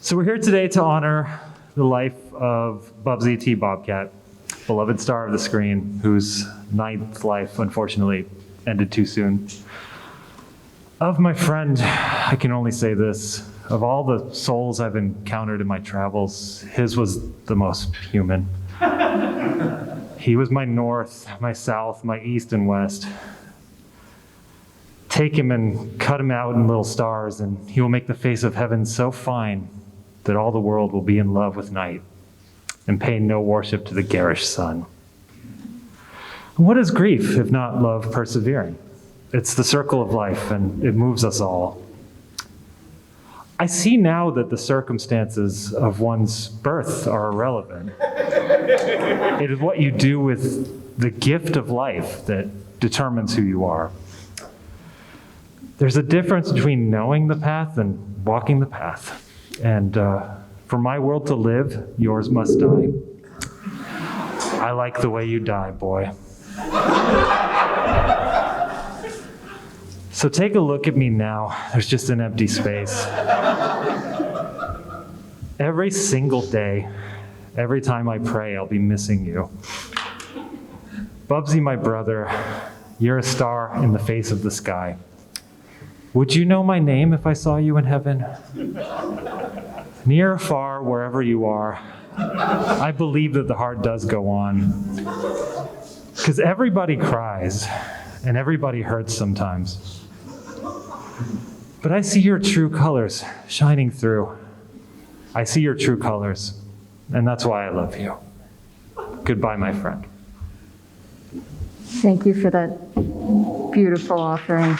So we're here today to honor the life of Bubsy T. Bobcat, beloved star of the screen, whose ninth life, unfortunately, ended too soon. Of my friend, I can only say this. Of all the souls I've encountered in my travels, his was the most human. He was my north, my south, my east and west. Take him and cut him out in little stars, and he will make the face of heaven so fine that all the world will be in love with night and pay no worship to the garish sun. And what is grief if not love persevering? It's the circle of life, and it moves us all. I see now that the circumstances of one's birth are irrelevant. It is what you do with the gift of life that determines who you are. There's a difference between knowing the path and walking the path. And for my world to live, yours must die. I like the way you die, boy. So take a look at me now. There's just an empty space. Every single day, every time I pray, I'll be missing you. Bubsy, my brother, you're a star in the face of the sky. Would you know my name if I saw you in heaven? Near or far, wherever you are, I believe that the heart does go on. Because everybody cries, and everybody hurts sometimes. But I see your true colors shining through. I see your true colors, and that's why I love you. Goodbye, my friend. Thank you for that beautiful offering.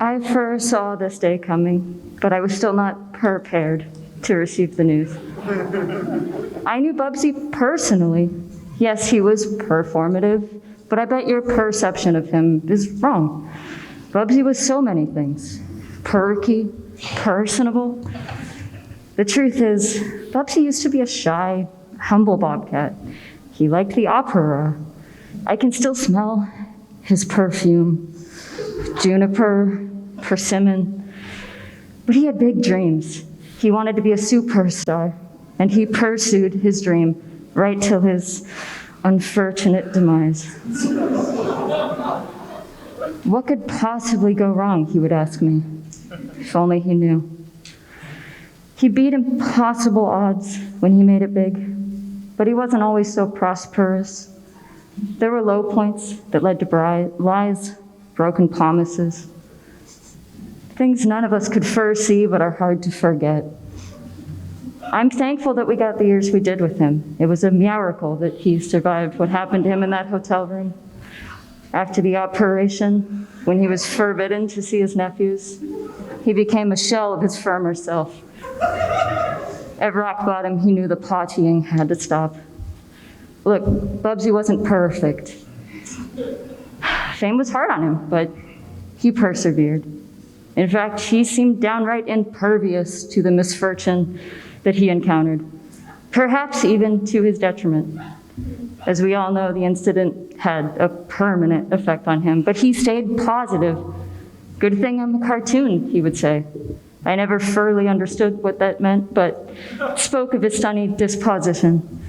I first saw this day coming, but I was still not prepared to receive the news. I knew Bubsy personally. Yes, he was performative, but I bet your perception of him is wrong. Bubsy was so many things. Perky, personable. The truth is, Bubsy used to be a shy, humble bobcat. He liked the opera. I can still smell his perfume, juniper, persimmon. But he had big dreams. He wanted to be a superstar, and he pursued his dream right till his unfortunate demise. What could possibly go wrong, he would ask me, if only he knew. He beat impossible odds when he made it big, but he wasn't always so prosperous. There were low points that led to lies, broken promises, things none of us could foresee but are hard to forget. I'm thankful that we got the years we did with him. It was a miracle that he survived what happened to him in that hotel room. After the operation, when he was forbidden to see his nephews, he became a shell of his former self. At rock bottom, he knew the partying had to stop. Look, Bubsy wasn't perfect. Fame was hard on him, but he persevered. In fact, he seemed downright impervious to the misfortune that he encountered, perhaps even to his detriment. As we all know, the incident had a permanent effect on him, but he stayed positive. Good thing I'm a cartoon, he would say. I never fully understood what that meant, but spoke of his sunny disposition.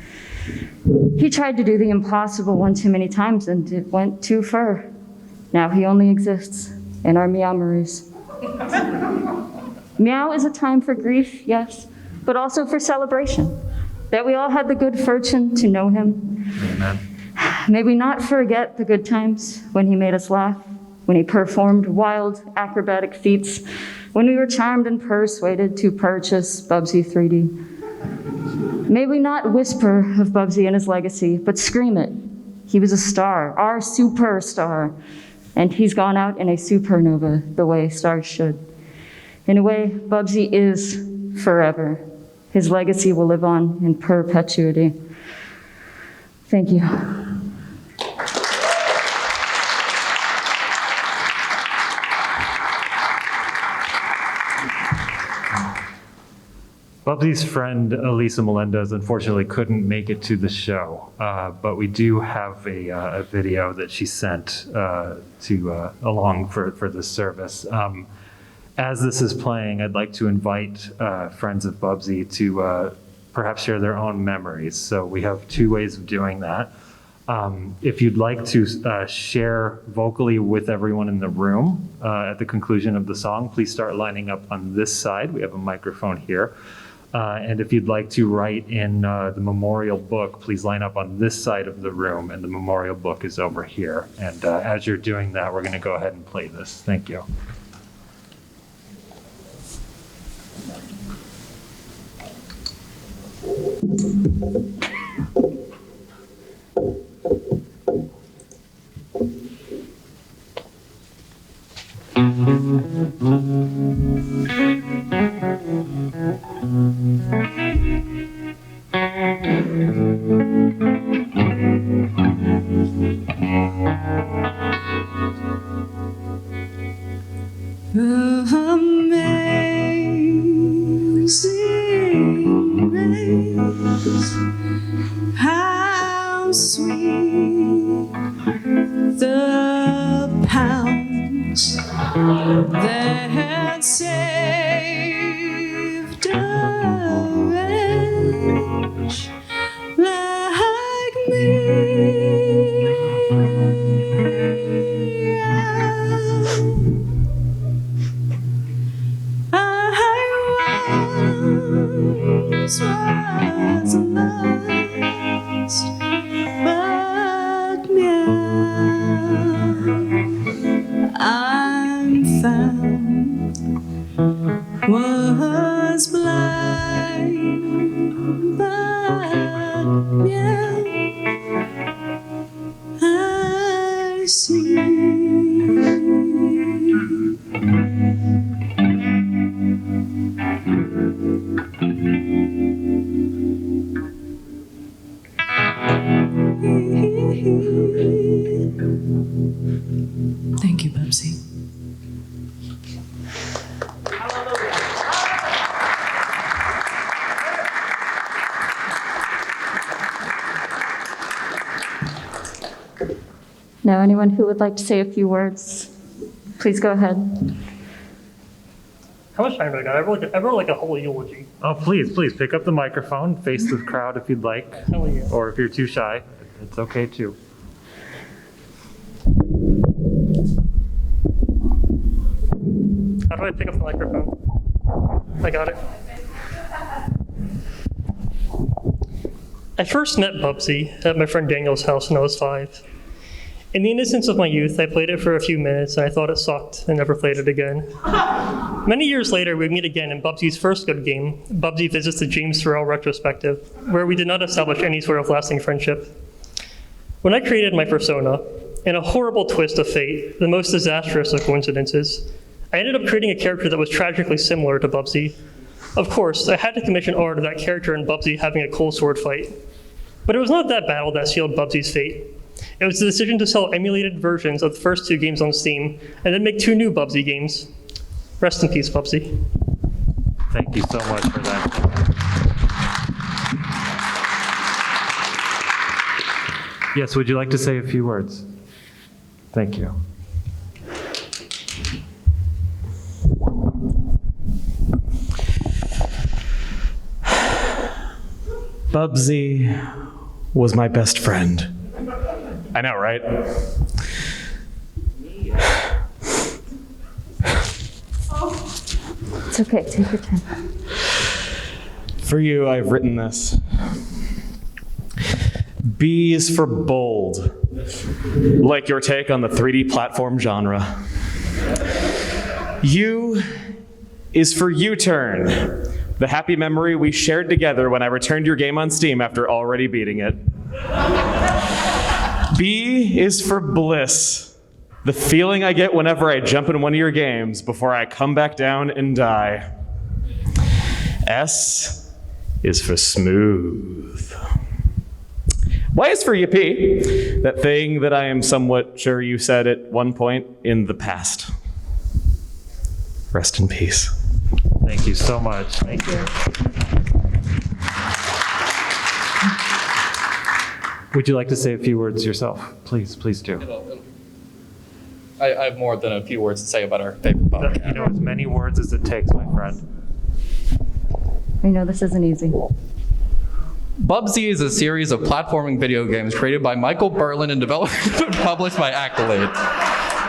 He tried to do the impossible one too many times, and it went too far. Now he only exists in our meow memories. Meow is a time for grief, yes, but also for celebration, that we all had the good fortune to know him. Amen. May we not forget the good times when he made us laugh, when he performed wild acrobatic feats, when we were charmed and persuaded to purchase Bubsy 3D. May we not whisper of Bubsy and his legacy, but scream it. He was a star, our superstar, and he's gone out in a supernova the way stars should. In a way, Bubsy is forever. His legacy will live on in perpetuity. Thank you. Bubsy's friend Elisa Melendez unfortunately couldn't make it to the show, but we do have a video that she sent along for this service. As this is playing, I'd like to invite friends of Bubsy to perhaps share their own memories. So we have two ways of doing that. If you'd like to share vocally with everyone in the room at the conclusion of the song, please start lining up on this side. We have a microphone here. And if you'd like to write in the memorial book, please line up on this side of the room, and the memorial book is over here. And as you're doing that, we're going to go ahead and play this. Thank you. Amazing grace, how sweet the pounds that saved a wretch like me. Was lost, but now I'm found. Was blind, but now I see. Thank you, Bubsy. Now, anyone who would like to say a few words, please go ahead. How much time do I got? I wrote like a whole eulogy. Oh, please pick up the microphone, face the crowd if you'd like. Hell yeah. Or if you're too shy, it's okay too. How do I pick up the microphone? I got it. I first met Bubsy at my friend Daniel's house when I was 5. In the innocence of my youth, I played it for a few minutes and I thought it sucked and never played it again. Many years later, we meet again in Bubsy's first good game, Bubsy Visits the James Farrell Retrospective, where we did not establish any sort of lasting friendship. When I created my persona, in a horrible twist of fate, the most disastrous of coincidences, I ended up creating a character that was tragically similar to Bubsy. Of course, I had to commission art of that character and Bubsy having a cold sword fight. But it was not that battle that sealed Bubsy's fate. It was the decision to sell emulated versions of the first 2 games on Steam, and then make 2 new Bubsy games. Rest in peace, Bubsy. Thank you so much for that. Yes, would you like to say a few words? Thank you. Bubsy was my best friend. I know, right? It's okay, take your time. For you, I've written this. B is for bold, like your take on the 3D platform genre. U is for U-turn, the happy memory we shared together when I returned your game on Steam after already beating it. B is for bliss, the feeling I get whenever I jump in one of your games before I come back down and die. S is for smooth. Y is for yippee, that thing that I am somewhat sure you said at one point in the past. Rest in peace. Thank you so much. Thank you. Would you like to say a few words yourself? Please do. I have more than a few words to say about our favorite Bobcat. You know, as many words as it takes, my friend. We know this isn't easy. Bubsy is a series of platforming video games created by Michael Berlin and developed and published by Accolade.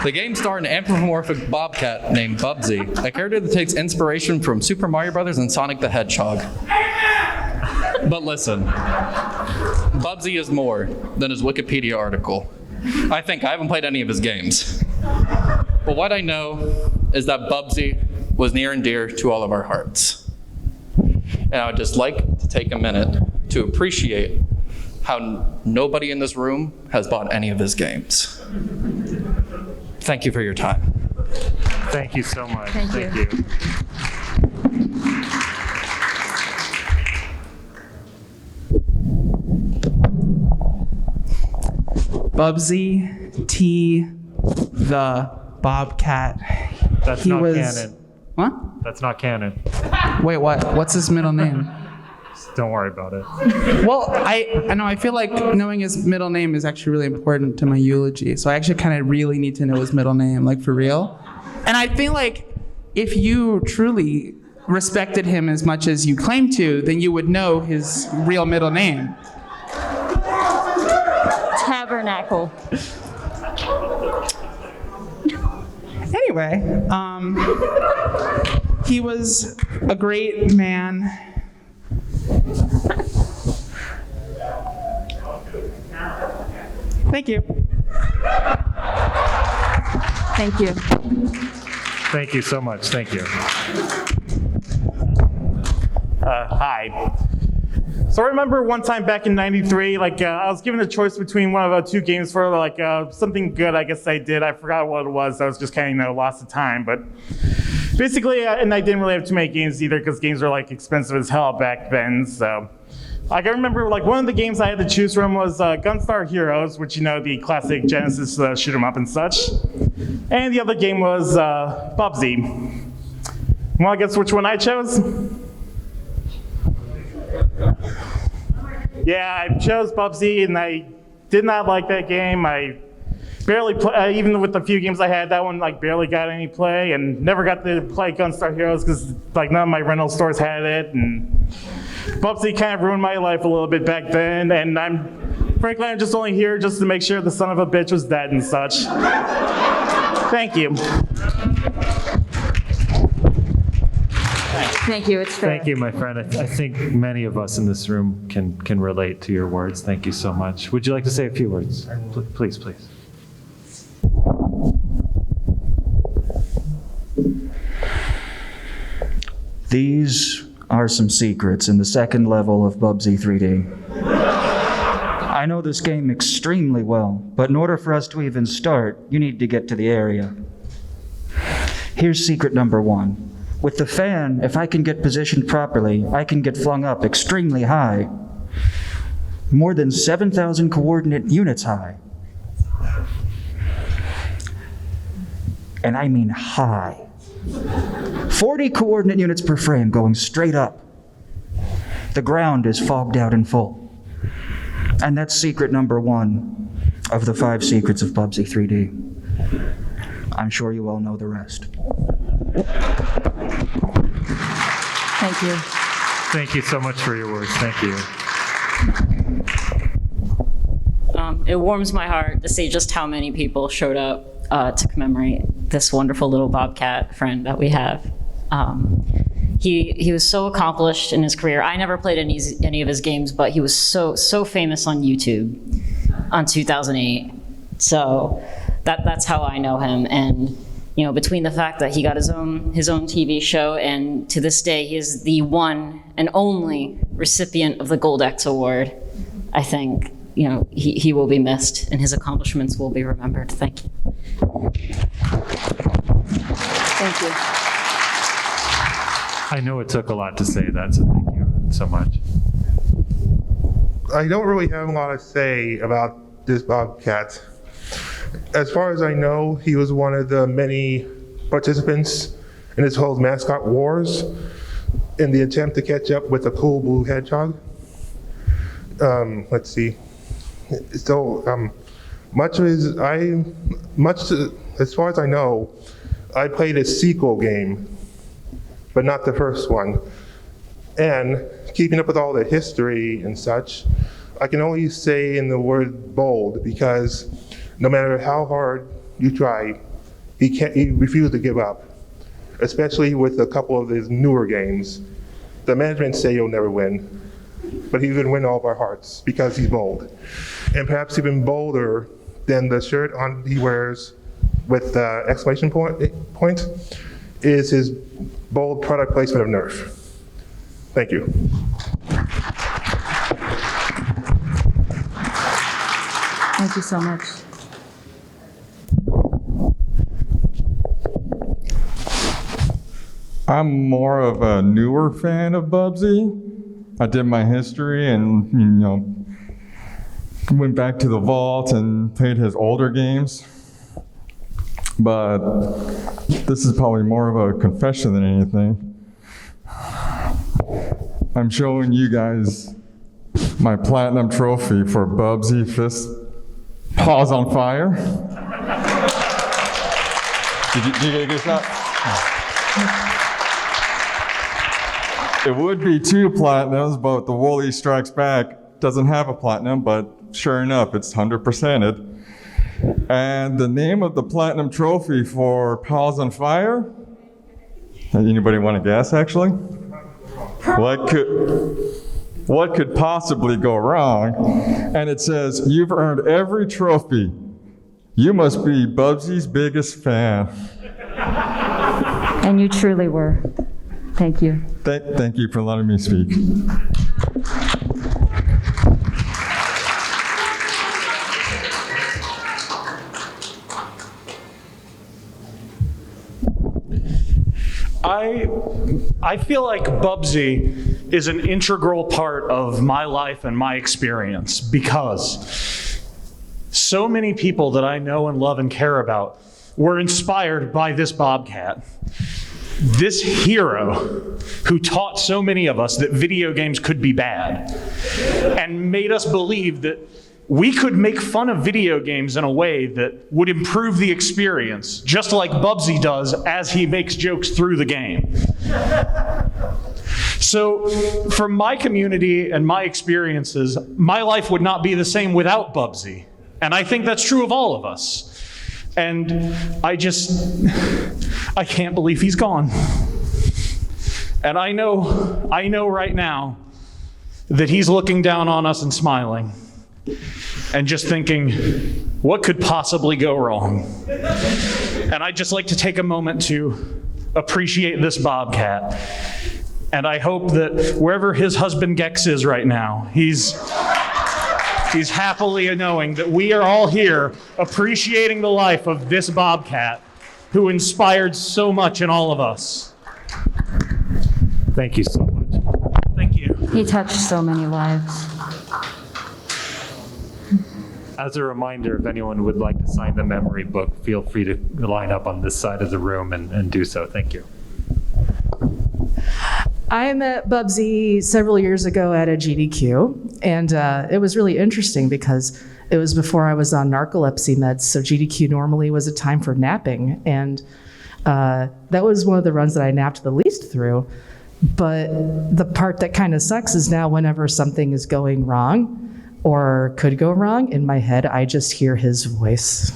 The game starred an anthropomorphic bobcat named Bubsy, a character that takes inspiration from Super Mario Bros. And Sonic the Hedgehog. But listen, Bubsy is more than his Wikipedia article. I haven't played any of his games. But what I know is that Bubsy was near and dear to all of our hearts. And I would just like to take a minute to appreciate how nobody in this room has bought any of his games. Thank you for your time. Thank you so much. Thank you. Bubsy T, the Bobcat. That's not canon. What? That's not canon. Wait, what? What's his middle name? Don't worry about it. Well, I know. I feel like knowing his middle name is actually really important to my eulogy. So I actually kind of really need to know his middle name, like for real. And I feel like if you truly respected him as much as you claim to, then you would know his real middle name. Tabernacle. Anyway, he was a great man. Thank you. Thank you. Thank you so much. Thank you. Hi. So I remember one time back in '93, I was given a choice between one of two games for something good. I guess I did. I forgot what it was. I was just kind of lost of time. But basically, and I didn't really have too many games either because games were expensive as hell back then. So I remember one of the games I had to choose from was Gunstar Heroes, which the classic Genesis shoot 'em up and such. And the other game was Bubsy. Want to guess which one I chose? Yeah, I chose Bubsy, and I did not like that game. I barely play, even with the few games I had, that one barely got any play, and never got to play Gunstar Heroes because none of my rental stores had it, and Bubsy kind of ruined my life a little bit back then, and frankly, I'm just only here just to make sure the son of a bitch was dead and such. Thank you. Thank you. It's fair. Thank you, my friend. I think many of us in this room can relate to your words. Thank you so much. Would you like to say a few words? Please. These are some secrets in the second level of Bubsy 3D. I know this game extremely well, but in order for us to even start, you need to get to the area. Here's secret number 1. With the fan, if I can get positioned properly, I can get flung up extremely high. More than 7,000 coordinate units high. And I mean high. 40 coordinate units per frame going straight up. The ground is fogged out in full. And that's secret number 1 of the 5 secrets of Bubsy 3D. I'm sure you all know the rest. Thank you. Thank you so much for your words. Thank you. It warms my heart to see just how many people showed up to commemorate this wonderful little Bobcat friend that we have. He was so accomplished in his career. I never played any of his games, but he was so famous on YouTube on 2008. So that's how I know him. And between the fact that he got his own TV show, and to this day he is the one and only recipient of the Gold X Award, I think he will be missed and his accomplishments will be remembered. Thank you. Thank you. I know it took a lot to say that, so thank you so much. I don't really have a lot to say about this Bobcat. As far as I know, he was one of the many participants and this holds mascot wars in the attempt to catch up with the cool blue hedgehog. Let's see. So as far as I know, I played a sequel game, but not the first one. And keeping up with all the history and such, I can only say in the word bold, because no matter how hard you try, he refused to give up, especially with a couple of his newer games. The management say he'll never win, but he would win all of our hearts because he's bold. And perhaps even bolder than the shirt he wears with the exclamation point is his bold product placement of Nerf. Thank you. Thank you so much. I'm more of a newer fan of Bubsy. I did my history and, went back to the vault and played his older games. But this is probably more of a confession than anything. I'm showing you guys my platinum trophy for Bubsy Fist Paws on Fire. Did you get that? It would be 2 platinums, but the Woolly Strikes Back doesn't have a platinum, but sure enough, it's 100%ed. And the name of the platinum trophy for Paws on Fire, anybody want to guess actually? What could possibly go wrong? And it says, "You've earned every trophy. You must be Bubsy's biggest fan." And you truly were. Thank you. Thank you for letting me speak. I feel like Bubsy is an integral part of my life and my experience, because so many people that I know and love and care about were inspired by this Bobcat. This hero who taught so many of us that video games could be bad and made us believe that we could make fun of video games in a way that would improve the experience, just like Bubsy does as he makes jokes through the game. So from my community and my experiences, my life would not be the same without Bubsy. And I think that's true of all of us. And I can't believe he's gone. And I know right now that he's looking down on us and smiling and just thinking, what could possibly go wrong? And I'd just like to take a moment to appreciate this Bobcat. And I hope that wherever his husband Gex is right now, he's happily knowing that we are all here appreciating the life of this Bobcat who inspired so much in all of us. Thank you so much. Thank you. He touched so many lives. As a reminder, if anyone would like to sign the memory book, feel free to line up on this side of the room and do so. Thank you. I met Bubsy several years ago at a GDQ, and it was really interesting because it was before I was on narcolepsy meds, so GDQ normally was a time for napping, and that was one of the runs that I napped the least through. But the part that kind of sucks is now whenever something is going wrong or could go wrong, in my head, I just hear his voice.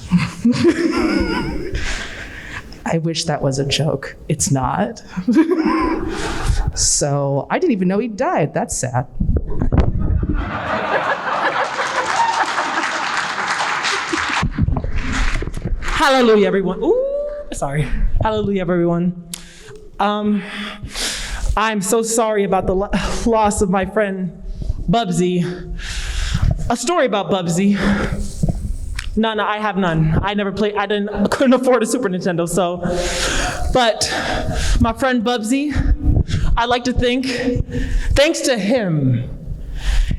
I wish that was a joke. It's not. So I didn't even know he died. That's sad. Hallelujah, everyone. Ooh, sorry. Hallelujah, everyone. I'm so sorry about the loss of my friend Bubsy. A story about Bubsy. None, I have none. I never played, couldn't afford a Super Nintendo, so. But my friend Bubsy, I like to think, thanks to him,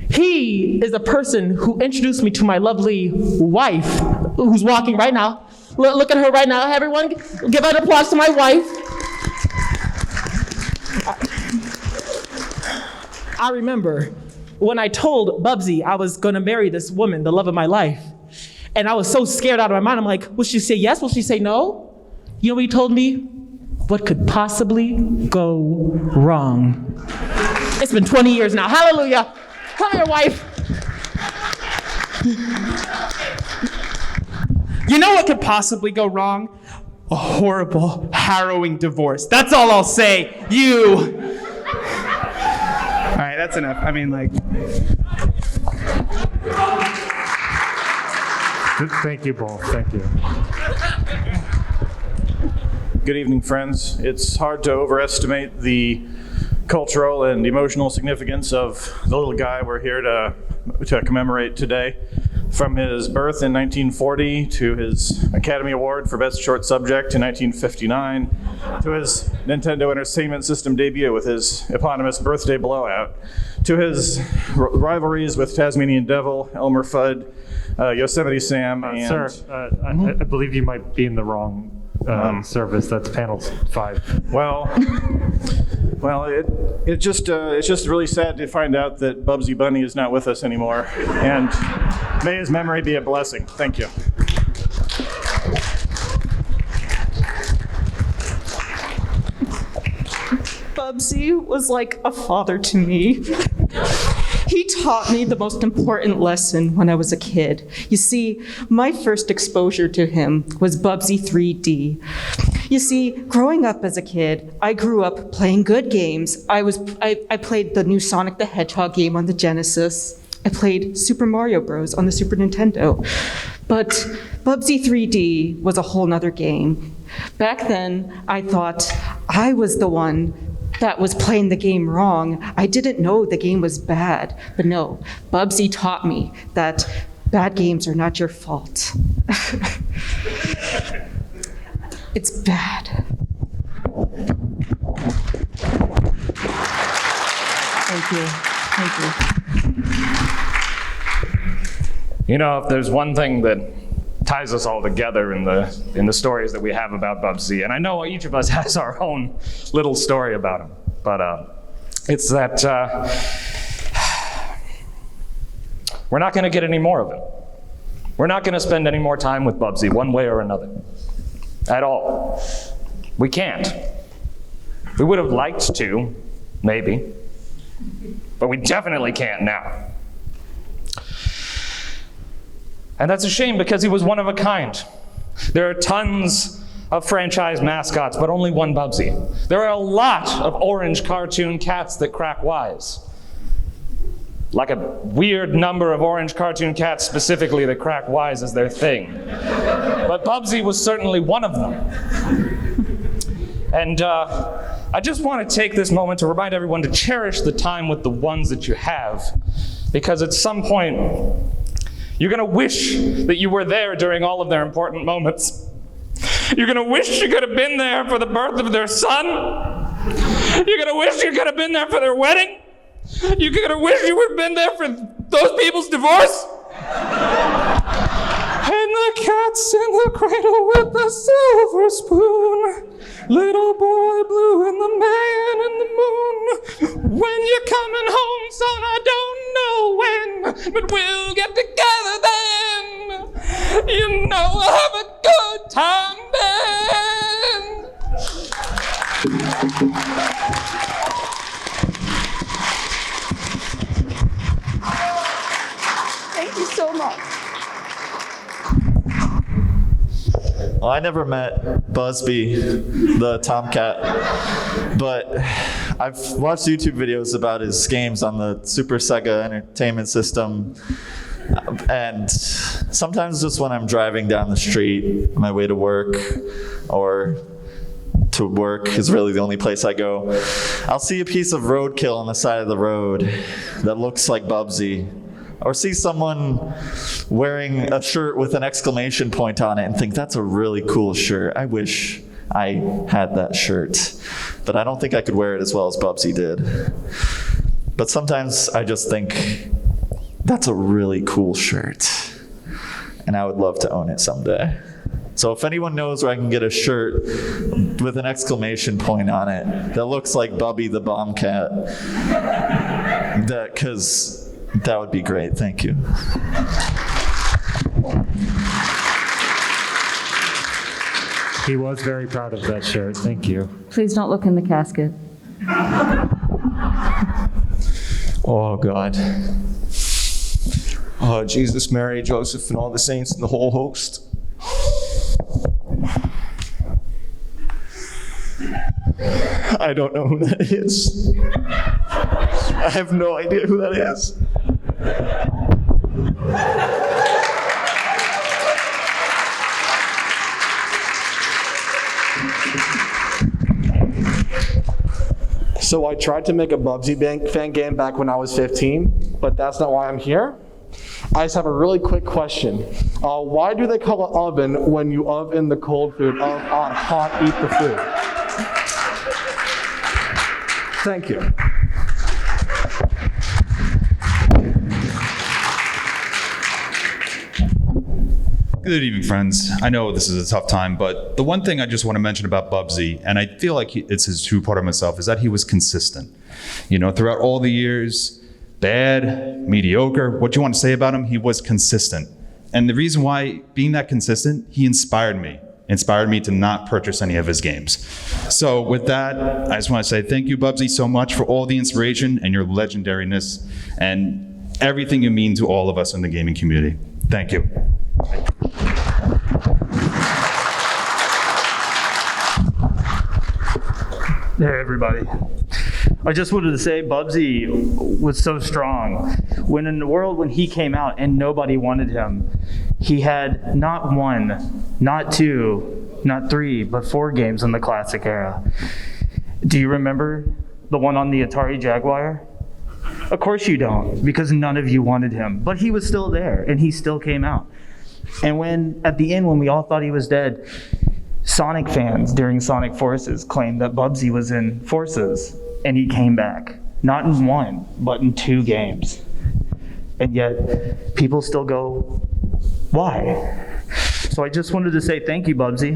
he is a person who introduced me to my lovely wife, who's walking right now. Look at her right now, everyone. Give an applause to my wife. I remember when I told Bubsy I was gonna marry this woman, the love of my life. And I was so scared out of my mind. I'm like, will she say yes? Will she say no? You know what he told me? What could possibly go wrong? It's been 20 years now. Hallelujah. Come here, wife. You know what could possibly go wrong? A horrible, harrowing divorce. That's all I'll say. You. All right, that's enough. I mean, like. Thank you both. Thank you. Good evening, friends. It's hard to overestimate the cultural and emotional significance of the little guy we're here to commemorate today. From his birth in 1940 to his Academy Award for Best Short Subject in 1959 to his Nintendo Entertainment System debut with his eponymous Birthday Blowout to his rivalries with Tasmanian Devil, Elmer Fudd, Yosemite Sam, and... Sir, I believe you might be in the wrong service. That's panel 5. Well, it's just really sad to find out that Bubsy Bunny is not with us anymore, and may his memory be a blessing. Thank you. Bubsy was like a father to me. He taught me the most important lesson when I was a kid. You see, my first exposure to him was Bubsy 3D. You see, growing up as a kid, I grew up playing good games. I played the new Sonic the Hedgehog game on the Genesis. I played Super Mario Bros. On the Super Nintendo. But Bubsy 3D was a whole nother game. Back then, I thought I was the one that was playing the game wrong. I didn't know the game was bad. But no, Bubsy taught me that bad games are not your fault. It's bad. Thank you. Thank you. You know, if there's one thing that ties us all together in the stories that we have about Bubsy, and I know each of us has our own little story about him, but it's that we're not going to get any more of it. We're not going to spend any more time with Bubsy one way or another. At all. We can't. We would have liked to, maybe, but we definitely can't now. And that's a shame because he was one of a kind. There are tons of franchise mascots, but only one Bubsy. There are a lot of orange cartoon cats that crack wise. Like a weird number of orange cartoon cats specifically that crack wise is their thing. But Bubsy was certainly one of them. And I just want to take this moment to remind everyone to cherish the time with the ones that you have, because at some point, you're going to wish that you were there during all of their important moments. You're going to wish you could have been there for the birth of their son. You're going to wish you could have been there for their wedding. You're going to wish you would have been there for those people's divorce. And the cat's in the cradle with the silver spoon. Little boy blue and the man in the moon. When you're coming home, son, I don't know when, but we'll get together then. You know we'll have a good time then. Thank you so much. Well, I never met Busby, the tomcat, but I've watched YouTube videos about his games on the Super Sega Entertainment System, and sometimes just when I'm driving down the street on my way to work, or to work is really the only place I go, I'll see a piece of roadkill on the side of the road that looks like Bubsy. Or see someone wearing a shirt with an exclamation point on it and think, that's a really cool shirt. I wish I had that shirt. But I don't think I could wear it as well as Bubsy did. But sometimes I just think, that's a really cool shirt. And I would love to own it someday. So if anyone knows where I can get a shirt with an exclamation point on it that looks like Bubby the Bobcat, Because that would be great. Thank you. He was very proud of that shirt. Thank you. Please don't look in the casket. Oh, God. Oh, Jesus, Mary, Joseph, and all the saints and the whole host. I don't know who that is. I have no idea who that is. So I tried to make a Bubsy fan game back when I was 15, but that's not why I'm here. I just have a really quick question. Why do they call it oven when you oven the cold food? On hot, eat the food. Thank you. Good evening, friends. I know this is a tough time, but the one thing I just want to mention about Bubsy, and I feel like it's his true part of himself, is that he was consistent. You know, throughout all the years, bad, mediocre, what you want to say about him, he was consistent. And the reason why, being that consistent, he inspired me to not purchase any of his games. So with that, I just want to say thank you, Bubsy, so much for all the inspiration and your legendariness and everything you mean to all of us in the gaming community. Thank you. Hey, everybody. I just wanted to say Bubsy was so strong. When in the world when he came out and nobody wanted him, he had not one, not two, not three, but 4 games in the classic era. Do you remember the one on the Atari Jaguar? Of course you don't, because none of you wanted him. But he was still there, and he still came out. And when, at the end, when we all thought he was dead, Sonic fans during Sonic Forces claimed that Bubsy was in Forces, and he came back. Not in 1, but in 2 games. And yet, people still go, why? So I just wanted to say thank you, Bubsy.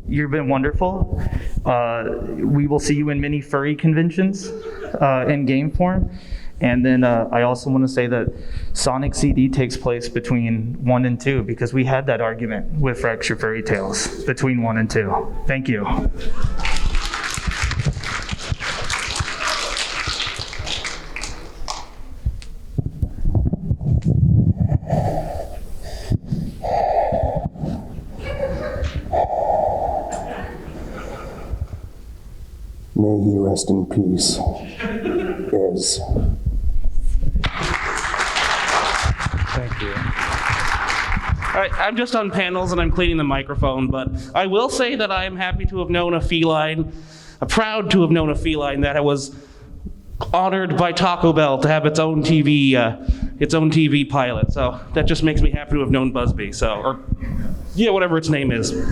You've been wonderful. We will see you in many furry conventions in game form. And then I also want to say that Sonic CD takes place between 1 and 2 because we had that argument with Fracture Fairy Tales between 1 and 2. Thank you. May he rest in peace. Is. Thank you. All right, I'm just on panels and I'm cleaning the microphone, but I will say that I am happy to have known a feline, proud to have known a feline that was honored by Taco Bell to have its own TV pilot. So that just makes me happy to have known Busby. So, or yeah, whatever its name is. There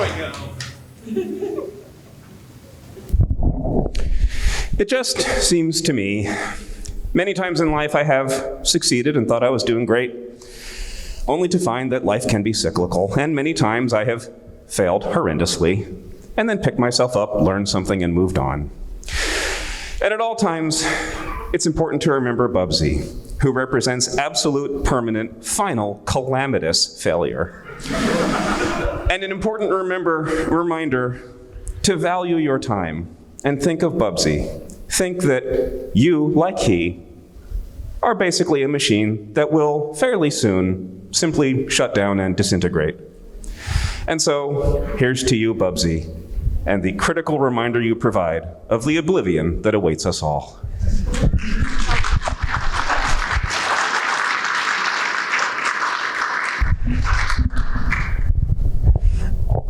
we go. It just seems to me, many times in life I have succeeded and thought I was doing great, only to find that life can be cyclical, and many times I have failed horrendously, and then picked myself up, learned something, and moved on. And at all times, it's important to remember Bubsy, who represents absolute, permanent, final, calamitous failure. And an important reminder to value your time and think of Bubsy. Think that you, like he, are basically a machine that will fairly soon simply shut down and disintegrate. And so, here's to you, Bubsy, and the critical reminder you provide of the oblivion that awaits us all.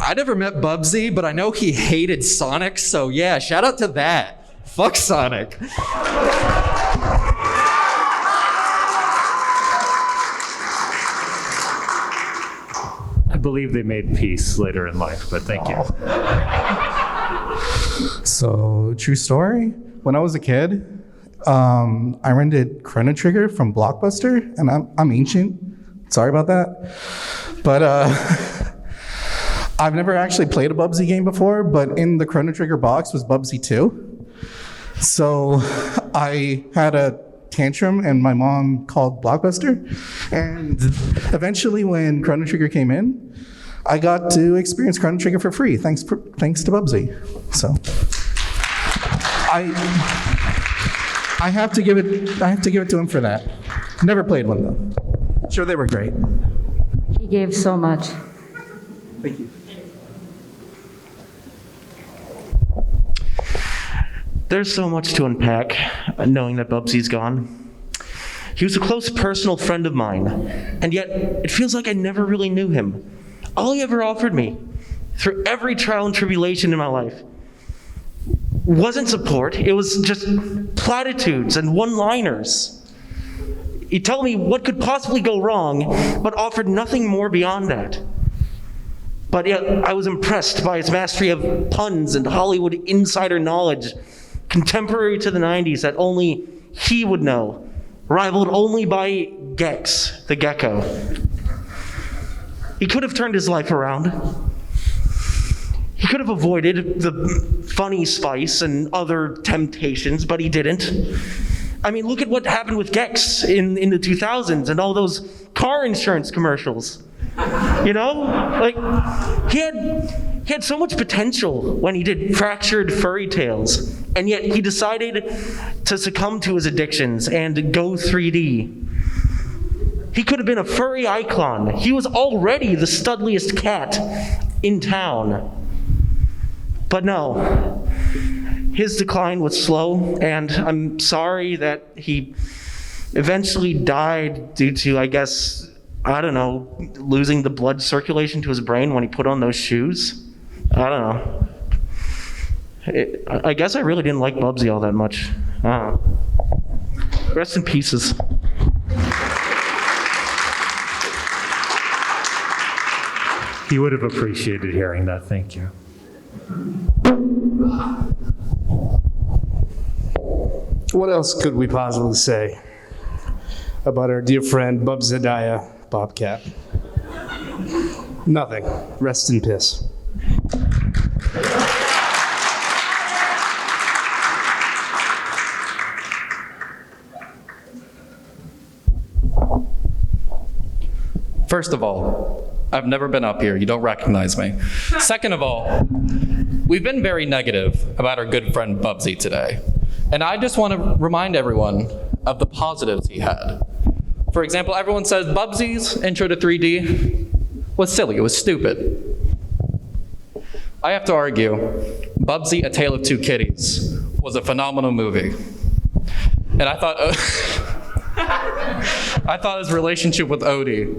I never met Bubsy, but I know he hated Sonic, so yeah, shout out to that. Fuck Sonic. I believe they made peace later in life, but thank you. So, true story. When I was a kid, I rented Chrono Trigger from Blockbuster, and I'm ancient. Sorry about that. But I've never actually played a Bubsy game before, but in the Chrono Trigger box was Bubsy 2. So I had a tantrum and my mom called Blockbuster. And eventually when Chrono Trigger came in, I got to experience Chrono Trigger for free, thanks to Bubsy. So I have to give it to him for that. Never played one though. Sure, they were great. He gave so much. Thank you. There's so much to unpack, knowing that Bubsy's gone. He was a close personal friend of mine, and yet it feels like I never really knew him. All he ever offered me, through every trial and tribulation in my life, wasn't support. It was just platitudes and one-liners. He'd tell me what could possibly go wrong, but offered nothing more beyond that. But yet, I was impressed by his mastery of puns and Hollywood insider knowledge, contemporary to the 90s, that only he would know, rivaled only by Gex, the gecko. He could have turned his life around. He could have avoided the funny spice and other temptations, but he didn't. I mean, look at what happened with Gex in the 2000s and all those car insurance commercials. You know? Like, he had so much potential when he did Fractured Furry Tales, and yet he decided to succumb to his addictions and go 3D. He could have been a furry icon. He was already the studliest cat in town. But no, his decline was slow, and I'm sorry that he eventually died due to, I guess, I don't know, losing the blood circulation to his brain when he put on those shoes. I don't know. I guess I really didn't like Bubsy all that much. Rest in pieces. He would have appreciated hearing that. Thank you. What else could we possibly say about our dear friend Bubsadiah Bobcat? Nothing. Rest in peace. First of all, I've never been up here. You don't recognize me. Second of all, we've been very negative about our good friend Bubsy today. And I just want to remind everyone of the positives he had. For example, everyone says Bubsy's intro to 3D was silly. It was stupid. I have to argue, Bubsy: A Tale of Two Kitties was a phenomenal movie. And I thought his relationship with Odie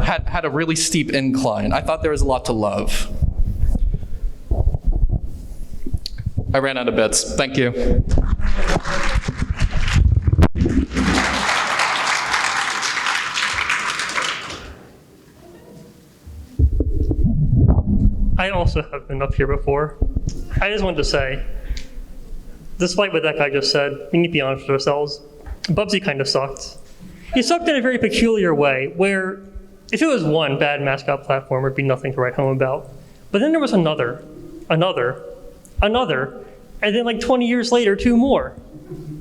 had a really steep incline. I thought there was a lot to love. I ran out of bits. Thank you. I also have been up here before. I just wanted to say, despite what that guy just said, we need to be honest with ourselves. Bubsy kind of sucked. He sucked in a very peculiar way, where if it was one bad mascot platform, it'd be nothing to write home about. But then there was another, and then like 20 years later, 2 more.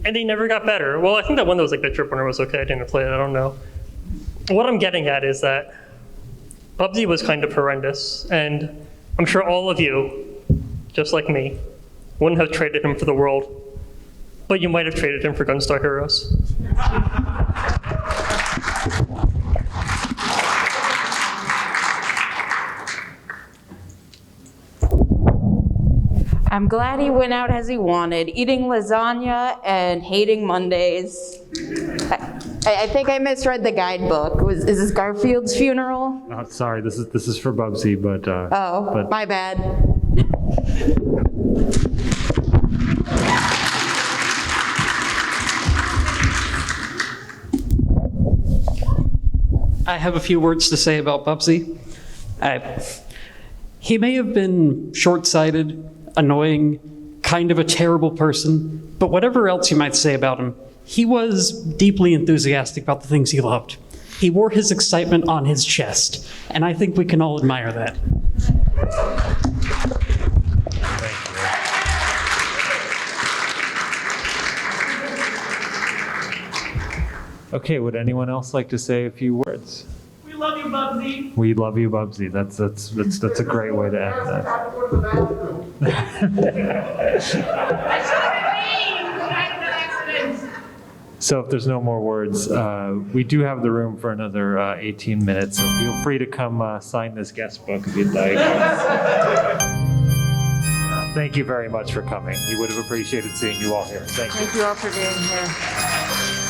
And they never got better. Well, I think that one that was like the Trip Runner was okay. I didn't play it, I don't know. What I'm getting at is that Bubsy was kind of horrendous, and I'm sure all of you, just like me, wouldn't have traded him for the world, but you might have traded him for Gunstar Heroes. I'm glad he went out as he wanted, eating lasagna and hating Mondays. I think I misread the guidebook. Is this Garfield's funeral? Sorry, this is for Bubsy, but but my bad. I have a few words to say about Bubsy. He may have been short-sighted, annoying, kind of a terrible person, but whatever else you might say about him, he was deeply enthusiastic about the things he loved. He wore his excitement on his chest, and I think we can all admire that. Okay, would anyone else like to say a few words? We love you, Bubsy. We love you, Bubsy. That's a great way to end that. So if there's no more words, we do have the room for another 18 minutes, so feel free to come sign this guest book if you'd like. Thank you very much for coming. We would have appreciated seeing you all here. Thank you. Thank you all for being here.